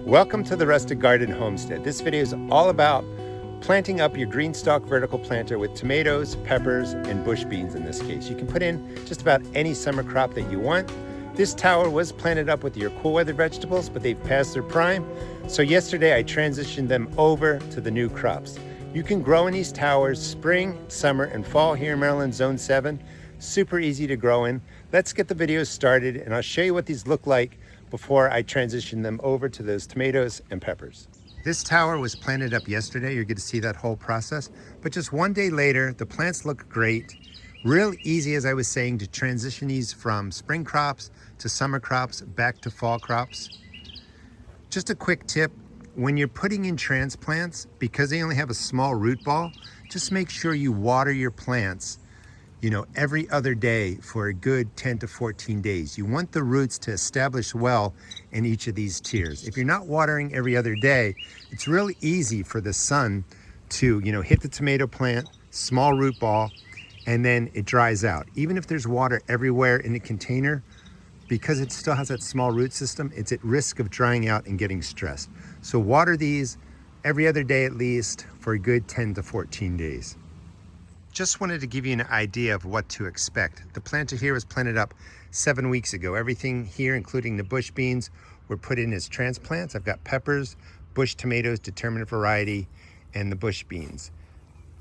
Welcome to the Rustic Garden Homestead. This video is all about planting up your GreenStalk vertical planter with tomatoes, peppers, and bush beans in this case. You can put in just about any summer crop that you want. This tower was planted up with your cool weather vegetables, but they've passed their prime. So yesterday I transitioned them over to the new crops. You can grow in these towers spring, summer, and fall here in Maryland, Zone 7. Super easy to grow in. Let's get the video started and I'll show you what these look like before I transition them over to those tomatoes and peppers. This tower was planted up yesterday. You're going to see that whole process. But just one day later, the plants look great. Real easy, as I was saying, to transition these from spring crops to summer crops back to fall crops. Just a quick tip, when you're putting in transplants, because they only have a small root ball, just make sure you water your plants every other day for a good 10 to 14 days. You want the roots to establish well in each of these tiers. If you're not watering every other day, it's really easy for the sun to, hit the tomato plant, small root ball, and then it dries out. Even if there's water everywhere in the container, because it still has that small root system, it's at risk of drying out and getting stressed. So water these every other day at least for a good 10 to 14 days. Just wanted to give you an idea of what to expect. The planter here was planted up 7 weeks ago. Everything here, including the bush beans, were put in as transplants. I've got peppers, bush tomatoes, determinate variety, and the bush beans.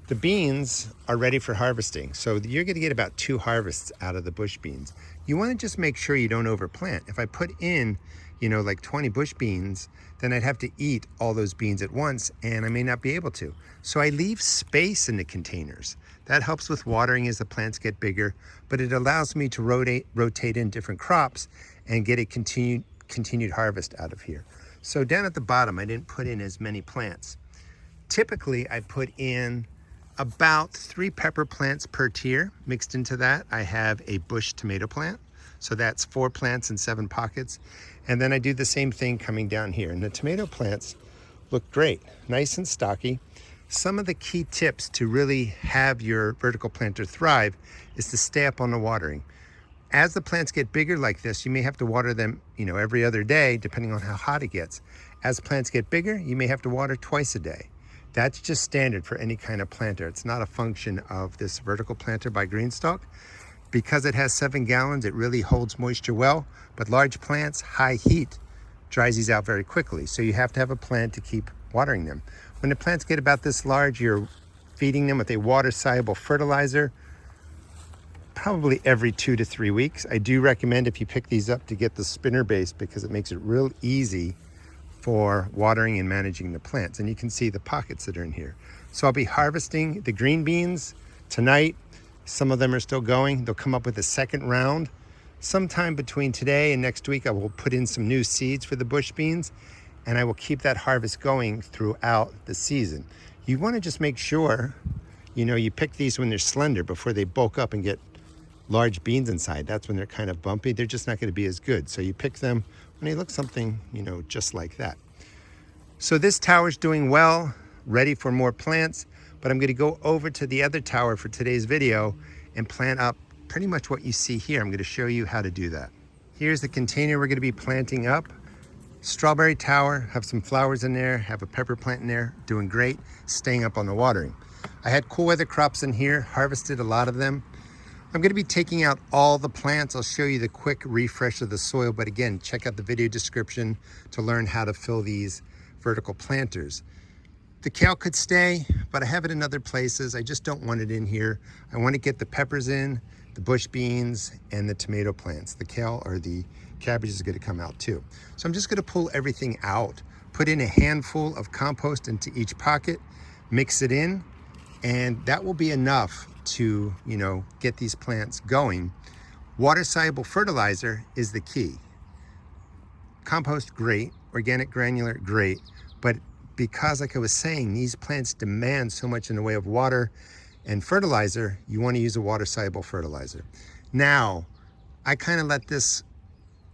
The beans are ready for harvesting. So you're gonna get about 2 harvests out of the bush beans. You wanna just make sure you don't overplant. If I put in, like 20 bush beans, then I'd have to eat all those beans at once and I may not be able to. So I leave space in the containers. That helps with watering as the plants get bigger, but it allows me to rotate in different crops and get a continued harvest out of here. So down at the bottom, I didn't put in as many plants. Typically, I put in about 3 pepper plants per tier. Mixed into that, I have a bush tomato plant. So that's 4 plants in 7 pockets. And then I do the same thing coming down here. And the tomato plants look great, nice and stocky. Some of the key tips to really have your vertical planter thrive is to stay up on the watering. As the plants get bigger like this, you may have to water them, every other day, depending on how hot it gets. As plants get bigger, you may have to water twice a day. That's just standard for any kind of planter. It's not a function of this vertical planter by GreenStalk. Because it has 7 gallons, it really holds moisture well, but large plants, high heat, dries these out very quickly. So you have to have a plan to keep watering them. When the plants get about this large, you're feeding them with a water-soluble fertilizer probably every 2 to 3 weeks. I do recommend, if you pick these up, to get the spinner base because it makes it real easy for watering and managing the plants. And you can see the pockets that are in here. So I'll be harvesting the green beans tonight. Some of them are still going. They'll come up with a second round. Sometime between today and next week, I will put in some new seeds for the bush beans, and I will keep that harvest going throughout the season. You want to just make sure, you pick these when they're slender before they bulk up and get large beans inside. That's when they're kind of bumpy. They're just not going to be as good. So you pick them when they look something, just like that. So this tower's doing well, ready for more plants. But I'm going to go over to the other tower for today's video and plant up pretty much what you see here. I'm going to show you how to do that. Here's the container we're going to be planting up. Strawberry tower, have some flowers in there, have a pepper plant in there, doing great, staying up on the watering. I had cool weather crops in here, harvested a lot of them. I'm going to be taking out all the plants. I'll show you the quick refresh of the soil, but again, check out the video description to learn how to fill these vertical planters. The kale could stay, but I have it in other places. I just don't want it in here. I want to get the peppers in, the bush beans, and the tomato plants. The kale or the cabbage is going to come out too. So I'm just going to pull everything out, put in a handful of compost into each pocket, mix it in, and that will be enough to, get these plants going. Water-soluble fertilizer is the key. Compost, great. Organic granular, great. But because, like I was saying, these plants demand so much in the way of water and fertilizer, you want to use a water-soluble fertilizer. Now, I kind of let this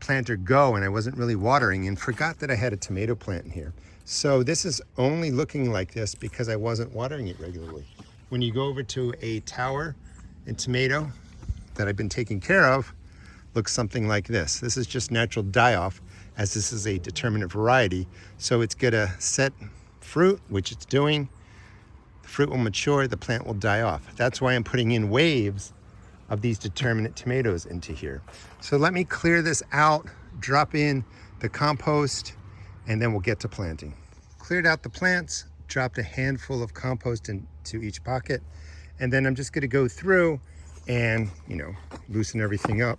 planter go and I wasn't really watering and forgot that I had a tomato plant in here. So this is only looking like this because I wasn't watering it regularly. When you go over to a tower and tomato that I've been taking care of, looks something like this. This is just natural die-off. as this is a determinate variety. So it's gonna set fruit, which it's doing. The fruit will mature, the plant will die off. That's why I'm putting in waves of these determinate tomatoes into here. So let me clear this out, drop in the compost, and then we'll get to planting. Cleared out the plants, dropped a handful of compost into each pocket, and then I'm just gonna go through and, loosen everything up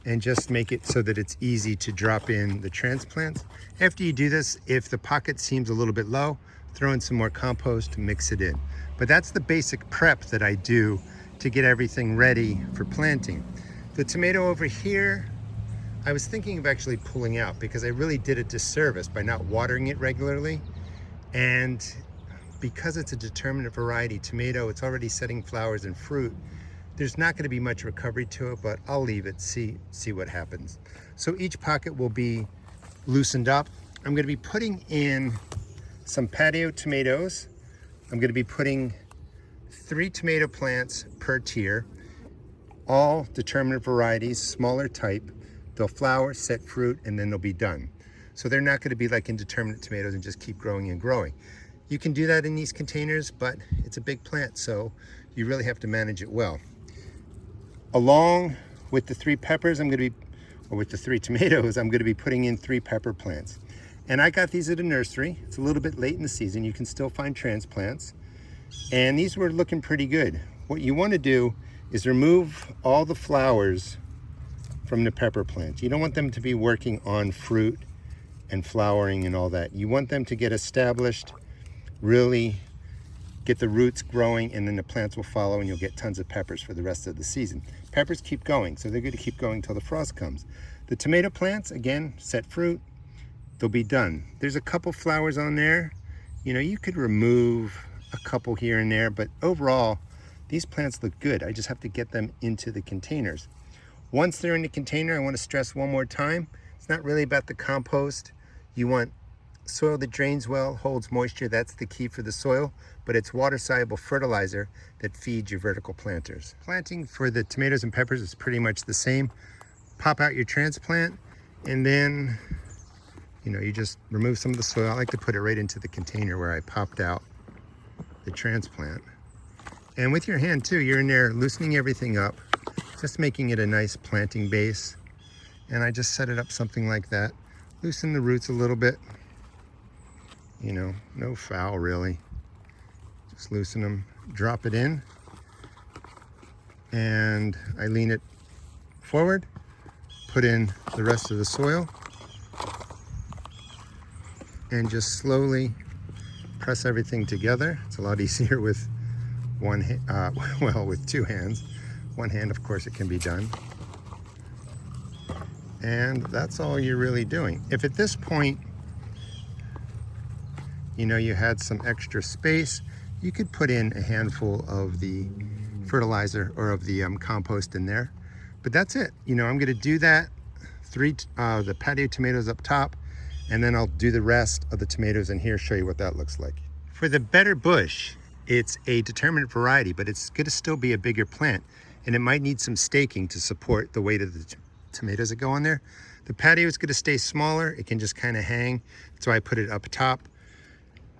and just make it so that it's easy to drop in the transplants. After you do this, if the pocket seems a little bit low, throw in some more compost, mix it in. But that's the basic prep that I do to get everything ready for planting. The tomato over here, I was thinking of actually pulling out because I really did a disservice by not watering it regularly. And because it's a determinate variety tomato, it's already setting flowers and fruit. There's not going to be much recovery to it, but I'll leave it, see what happens. So each pocket will be loosened up. I'm going to be putting in some patio tomatoes. I'm going to be putting 3 tomato plants per tier, all determinate varieties, smaller type. They'll flower, set fruit, and then they'll be done. So they're not going to be like indeterminate tomatoes and just keep growing and growing. You can do that in these containers, but it's a big plant, so you really have to manage it well. Along with the 3 peppers, with the 3 tomatoes, I'm going to be putting in 3 pepper plants. And I got these at a nursery. It's a little bit late in the season. You can still find transplants. And these were looking pretty good. What you want to do is remove all the flowers from the pepper plants. You don't want them to be working on fruit and flowering and all that. You want them to get established, really get the roots growing, and then the plants will follow and you'll get tons of peppers for the rest of the season. Peppers keep going, so they're going to keep going until the frost comes. The tomato plants, again, set fruit, they'll be done. There's a couple flowers on there. You could remove a couple here and there, but overall, these plants look good. I just have to get them into the containers. Once they're in the container, I want to stress one more time, it's not really about the compost. You want soil that drains well, holds moisture. That's the key for the soil, but it's water-soluble fertilizer that feeds your vertical planters. Planting for the tomatoes and peppers is pretty much the same. Pop out your transplant, and then, you just remove some of the soil. I like to put it right into the container where I popped out the transplant. And with your hand too, you're in there loosening everything up, just making it a nice planting base. And I just set it up something like that. Loosen the roots a little bit. No foul really. Just loosen them, drop it in, and I lean it forward, put in the rest of the soil, and just slowly press everything together. It's a lot easier with with 2 hands. One hand, of course, it can be done. And that's all you're really doing. If at this point, you had some extra space, you could put in a handful of the fertilizer or of the compost in there. But that's it. I'm going to do that, the patio tomatoes up top, and then I'll do the rest of the tomatoes in here, show you what that looks like. For the better bush, it's a determinate variety, but it's going to still be a bigger plant, and it might need some staking to support the weight of the tomatoes that go on there. The patio is going to stay smaller. It can just kind of hang. That's why I put it up top.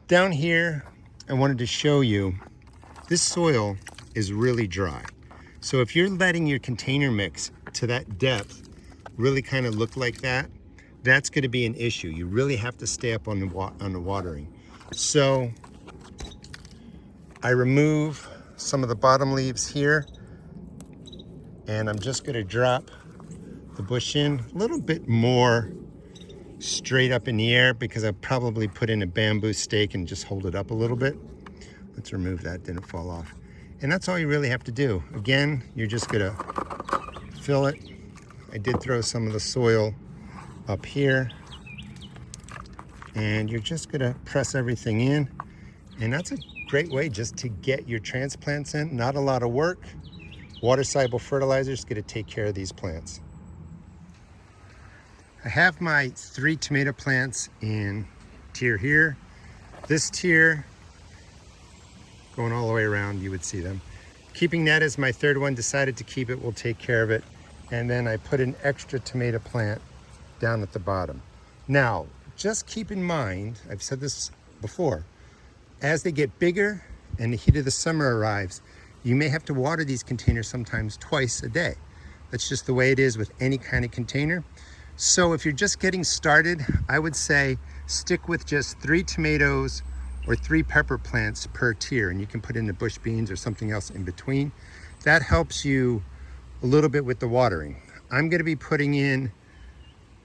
Down here, I wanted to show you, this soil is really dry. So if you're letting your container mix to that depth really kind of look like that, that's going to be an issue. You really have to stay up on the watering. So I remove some of the bottom leaves here, and I'm just going to drop the bush in a little bit more straight up in the air because I probably put in a bamboo stake and just hold it up a little bit. Let's remove that, didn't fall off. And that's all you really have to do. Again, you're just gonna fill it. I did throw some of the soil up here, and you're just gonna press everything in. And that's a great way just to get your transplants in. Not a lot of work. Water-soluble fertilizer is gonna take care of these plants. I have my 3 tomato plants in tier here. This tier, going all the way around, you would see them. Keeping that as my 3rd one, decided to keep it, we'll take care of it. And then I put an extra tomato plant down at the bottom. Now, just keep in mind, I've said this before, as they get bigger and the heat of the summer arrives, you may have to water these containers sometimes twice a day. That's just the way it is with any kind of container. So if you're just getting started, I would say stick with just 3 tomatoes or 3 pepper plants per tier, and you can put in the bush beans or something else in between. That helps you a little bit with the watering. I'm gonna be putting in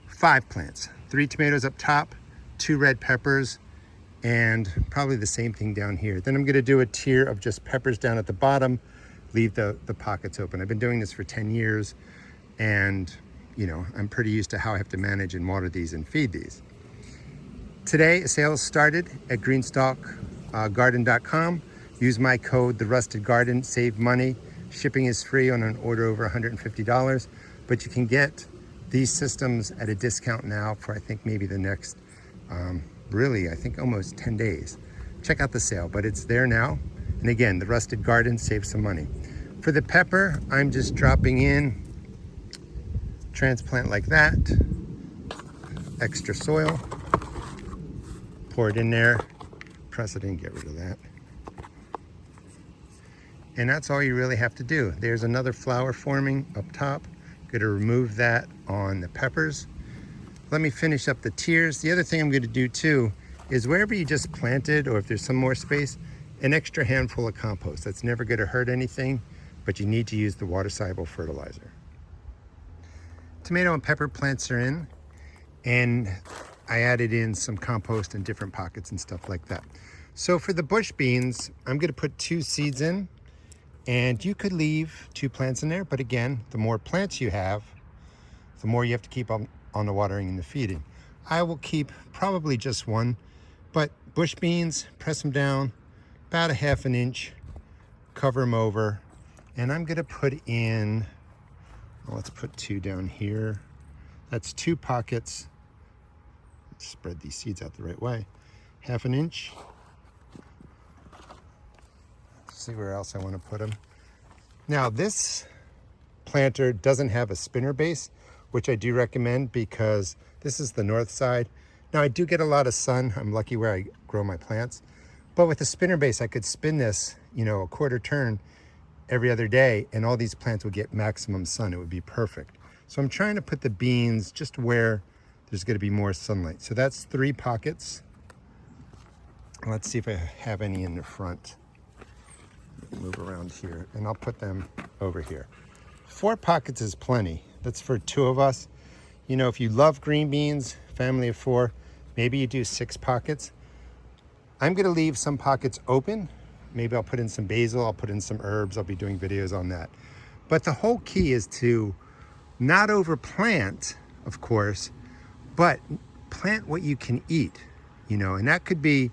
5 plants, 3 tomatoes up top, 2 red peppers, and probably the same thing down here. Then I'm gonna do a tier of just peppers down at the bottom, leave the pockets open. I've been doing this for 10 years, and you know, I'm pretty used to how I have to manage and water these and feed these. Today, a sale started at GreenStalkGarden.com. Use my code, TheRustedGarden, save money. Shipping is free on an order over $150, but you can get these systems at a discount now for I think maybe the next, really, I think almost 10 days. Check out the sale, but it's there now. And again, The Rusted Garden, save some money. For the pepper, I'm just dropping in transplant like that, extra soil, pour it in there, press it in, get rid of that. And that's all you really have to do. There's another flower forming up top. Gonna remove that on the peppers. Let me finish up the tiers. The other thing I'm gonna do too is wherever you just planted, or if there's some more space, an extra handful of compost. That's never gonna hurt anything, but you need to use the water-soluble fertilizer. Tomato and pepper plants are in, and I added in some compost in different pockets and stuff like that. So for the bush beans, I'm gonna put 2 seeds in, and you could leave 2 plants in there, but again, the more plants you have, the more you have to keep on the watering and the feeding. I will keep probably just 1, but bush beans, press them down about 1/2 inch, cover them over, and I'm gonna put in, well, let's put 2 down here. That's 2 pockets. Let's spread these seeds out the right way. 1/2 inch. Let's see where else I want to put them. Now this planter doesn't have a spinner base, which I do recommend because this is the north side. Now I do get a lot of sun. I'm lucky where I grow my plants. But with a spinner base, I could spin this, you know, a quarter turn every other day, and all these plants would get maximum sun. It would be perfect. So I'm trying to put the beans just where there's going to be more sunlight. So that's 3 pockets. Let's see if I have any in the front. Move around here, and I'll put them over here. 4 pockets is plenty. That's for 2 of us. You know, if you love green beans, family of 4, maybe you do 6 pockets. I'm going to leave some pockets open. Maybe I'll put in some basil, I'll put in some herbs. I'll be doing videos on that. But the whole key is to not overplant, of course, but plant what you can eat, you know, and that could be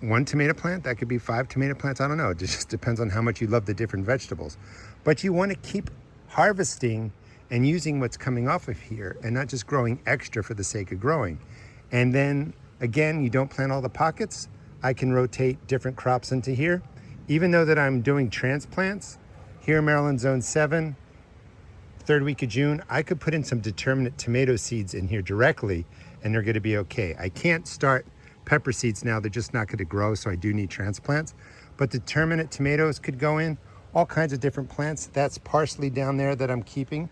1 tomato plant, that could be 5 tomato plants, I don't know. It just depends on how much you love the different vegetables. But you want to keep harvesting and using what's coming off of here and not just growing extra for the sake of growing. And then again, you don't plant all the pockets. I can rotate different crops into here. Even though that I'm doing transplants, here in Maryland Zone 7, 3rd week of June, I could put in some determinate tomato seeds in here directly and they're gonna be okay. I can't start pepper seeds now, they're just not gonna grow, so I do need transplants. But determinate tomatoes could go in, all kinds of different plants. That's parsley down there that I'm keeping.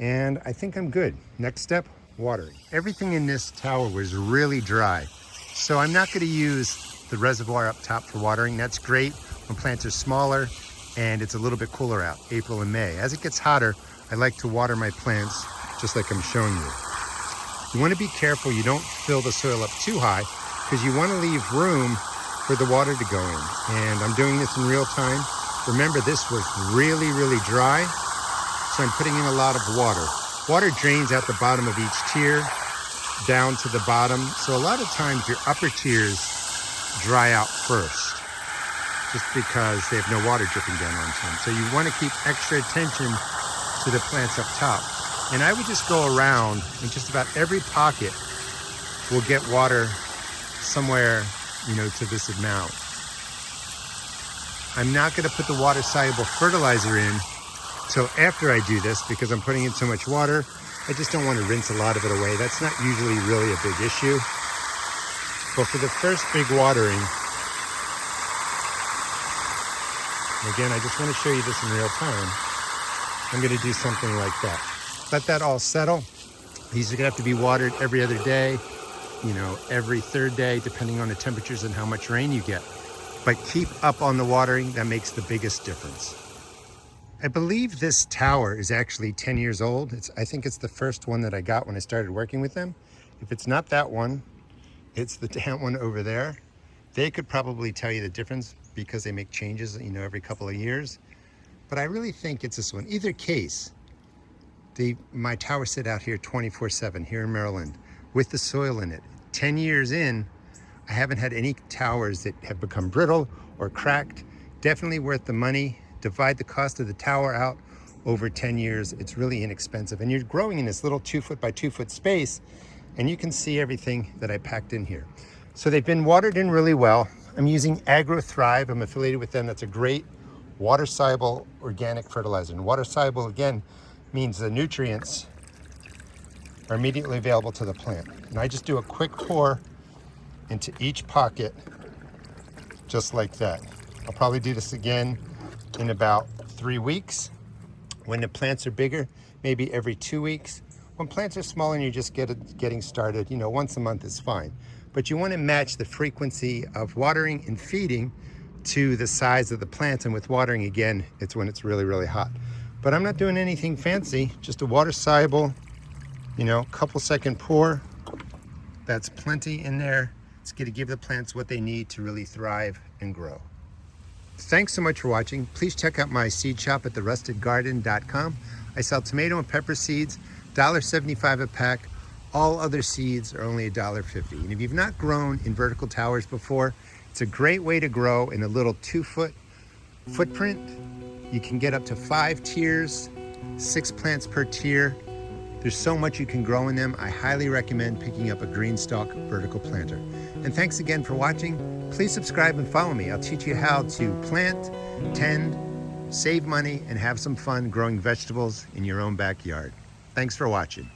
And I think I'm good. Next step, watering. Everything in this tower was really dry. So I'm not gonna use the reservoir up top for watering. That's great when plants are smaller and it's a little bit cooler out, April and May. As it gets hotter, I like to water my plants just like I'm showing you. You wanna be careful you don't fill the soil up too high because you wanna leave room for the water to go in. And I'm doing this in real time. Remember, this was really, really dry, so I'm putting in a lot of water. Water drains out the bottom of each tier, down to the bottom. So a lot of times your upper tiers dry out first, just because they have no water dripping down onto them. So you want to keep extra attention to the plants up top. And I would just go around, and just about every pocket will get water somewhere, you know, to this amount. I'm not going to put the water-soluble fertilizer in till after I do this because I'm putting in so much water. I just don't want to rinse a lot of it away. That's not usually really a big issue. But for the first big watering, again, I just want to show you this in real time. I'm going to do something like that. Let that all settle. These are going to have to be watered every other day, you know, every third day, depending on the temperatures and how much rain you get. But keep up on the watering. That makes the biggest difference. I believe this tower is actually 10 years old. I think it's the first one that I got when I started working with them. If it's not that one, it's the damn one over there. They could probably tell you the difference because they make changes, you know, every couple of years. But I really think it's this one. Either case, my towers sit out here 24/7 here in Maryland with the soil in it. 10 years in, I haven't had any towers that have become brittle or cracked. Definitely worth the money. Divide the cost of the tower out over 10 years. It's really inexpensive. And you're growing in this little 2-foot by 2-foot space, and you can see everything that I packed in here. So they've been watered in really well. I'm using AgroThrive. I'm affiliated with them. That's a great water-soluble organic fertilizer. And water-soluble, again, means the nutrients are immediately available to the plant. And I just do a quick pour into each pocket, just like that. I'll probably do this again in about 3 weeks. When the plants are bigger, maybe every 2 weeks. When plants are small and you're just getting started, you know, once a month is fine. But you want to match the frequency of watering and feeding to the size of the plants. And with watering, again, it's when it's really, really hot. But I'm not doing anything fancy, just a water-soluble, you know, couple second pour. That's plenty in there. It's going to give the plants what they need to really thrive and grow. Thanks so much for watching. Please check out my seed shop at therustedgarden.com. I sell tomato and pepper seeds, $1.75 a pack. All other seeds are only $1.50. And if you've not grown in vertical towers before, it's a great way to grow in a little 2-foot footprint. You can get up to 5 tiers, 6 plants per tier. There's so much you can grow in them. I highly recommend picking up a GreenStalk vertical planter. And thanks again for watching. Please subscribe and follow me. I'll teach you how to plant, tend, save money, and have some fun growing vegetables in your own backyard. Thanks for watching.